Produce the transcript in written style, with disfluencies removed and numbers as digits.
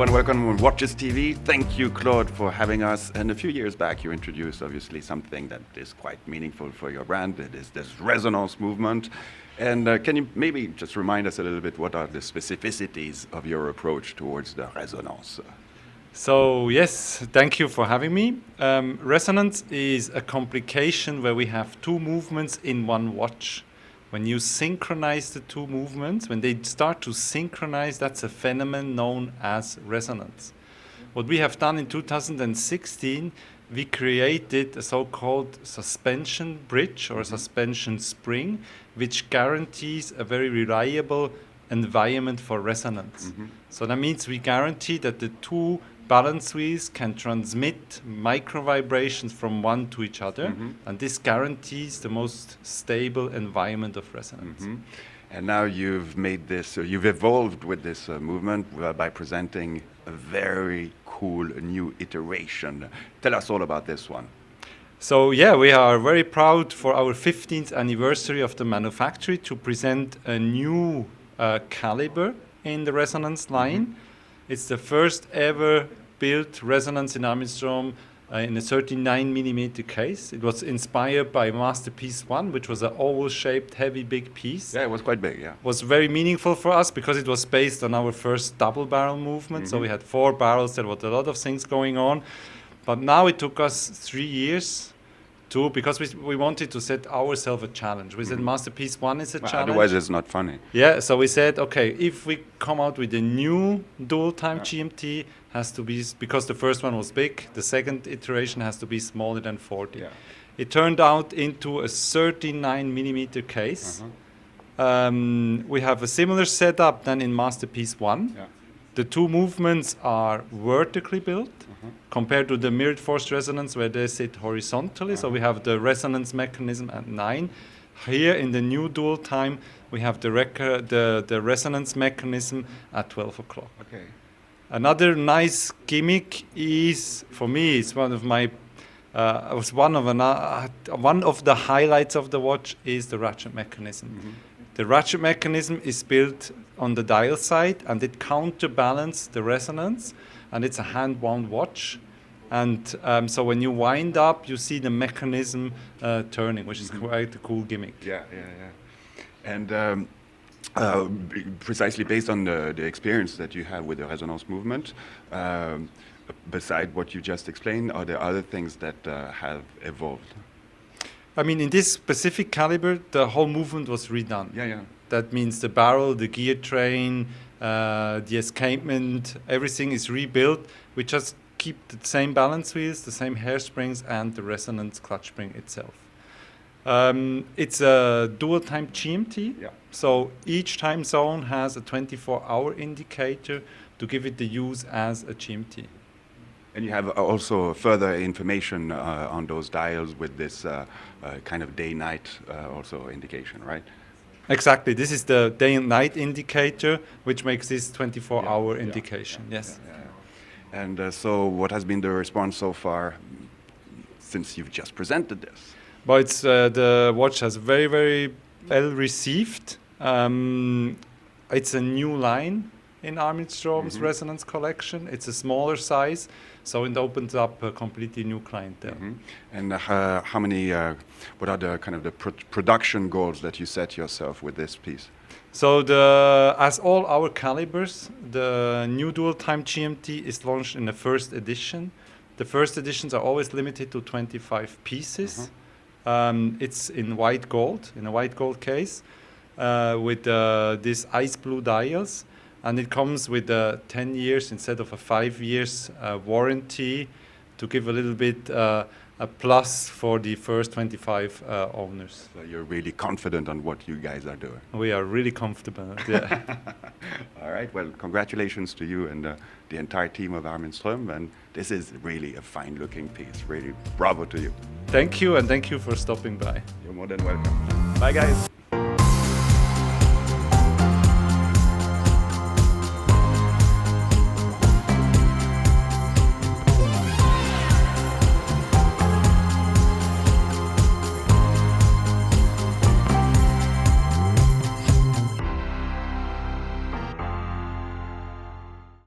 Hello and welcome on Watches TV. Thank you, Claude, for having us. And a few years back, you introduced, obviously, something that is quite meaningful for your brand. It is this resonance movement. And can you maybe just remind us a little bit what are the specificities of your approach towards the resonance? So yes, thank you for having me. Resonance is a complication where we have two movements in one watch. When you synchronize the two movements, when they start to synchronize, that's a phenomenon known as resonance. What we have done in 2016, we created a so-called suspension bridge or suspension spring, which guarantees a very reliable environment for resonance. So that means we guarantee that the two balance wheels can transmit micro vibrations from one to each other, and this guarantees the most stable environment of resonance. And now you've made this, you've evolved with this movement by presenting a very cool new iteration. Tell us all about this one. So yeah, we are very proud for our 15th anniversary of the manufacturer to present a new caliber in the resonance line. It's the first ever built resonance in Armin Strom in a 39mm case. It was inspired by Masterpiece 1, which was an oval-shaped, heavy, big piece. Yeah, it was quite big, yeah. It was very meaningful for us because it was based on our first double barrel movement. So we had 4 barrels, there was a lot of things going on. But now it took us 3 years because we wanted to set ourselves a challenge. We said Masterpiece 1 is a challenge. Otherwise it's not funny. Yeah, so we said, okay, if we come out with a new Dual-Time GMT, has to be, because the first one was big, the second iteration has to be smaller than 40. Yeah. It turned out into a 39mm case. We have a similar setup than in Masterpiece 1. Yeah. The two movements are vertically built compared to the mirrored forced resonance where they sit horizontally. So we have the resonance mechanism at 9. Here in the new Dual-Time, we have the resonance mechanism at 12 o'clock. Okay. Another nice gimmick is, for me, it's one of my, one of the highlights of the watch is the Ratchet Mechanism. The Ratchet Mechanism is built on the dial side, and it counterbalances the resonance, and it's a hand-wound watch. And so when you wind up, you see the mechanism turning, which is quite a cool gimmick. Yeah. And precisely based on the experience that you have with the resonance movement, beside what you just explained, are there other things that have evolved? I mean, in this specific caliber, the whole movement was redone. Yeah. That means the barrel, the gear train, the escapement, everything is rebuilt. We just keep the same balance wheels, the same hairsprings, and the resonance clutch spring itself. It's a Dual-Time GMT, so each time zone has a 24-hour indicator to give it the use as a GMT. And you have also further information on those dials with this kind of day-night also indication, right? Exactly. This is the day and night indicator, which makes this 24-hour indication. Yes. And so what has been the response so far since you've just presented this? Well, it's, the watch has very, very well received. It's a new line in Armin Strom's resonance collection. It's a smaller size, so it opens up a completely new clientele. And how many, what are the kind of the production goals that you set yourself with this piece? So as all our calibers, the new Dual-Time GMT is launched in the first edition. The first editions are always limited to 25 pieces. It's in white gold, in a white gold case, with these ice blue dials. And it comes with 10 years instead of a 5 years warranty to give a little bit a plus for the first 25 owners. So you're really confident on what you guys are doing. We are really comfortable, yeah. All right, well, congratulations to you and the entire team of Armin Strom, and this is really a fine-looking piece. Really, bravo to you. Thank you, and thank you for stopping by. You're more than welcome. Bye, guys.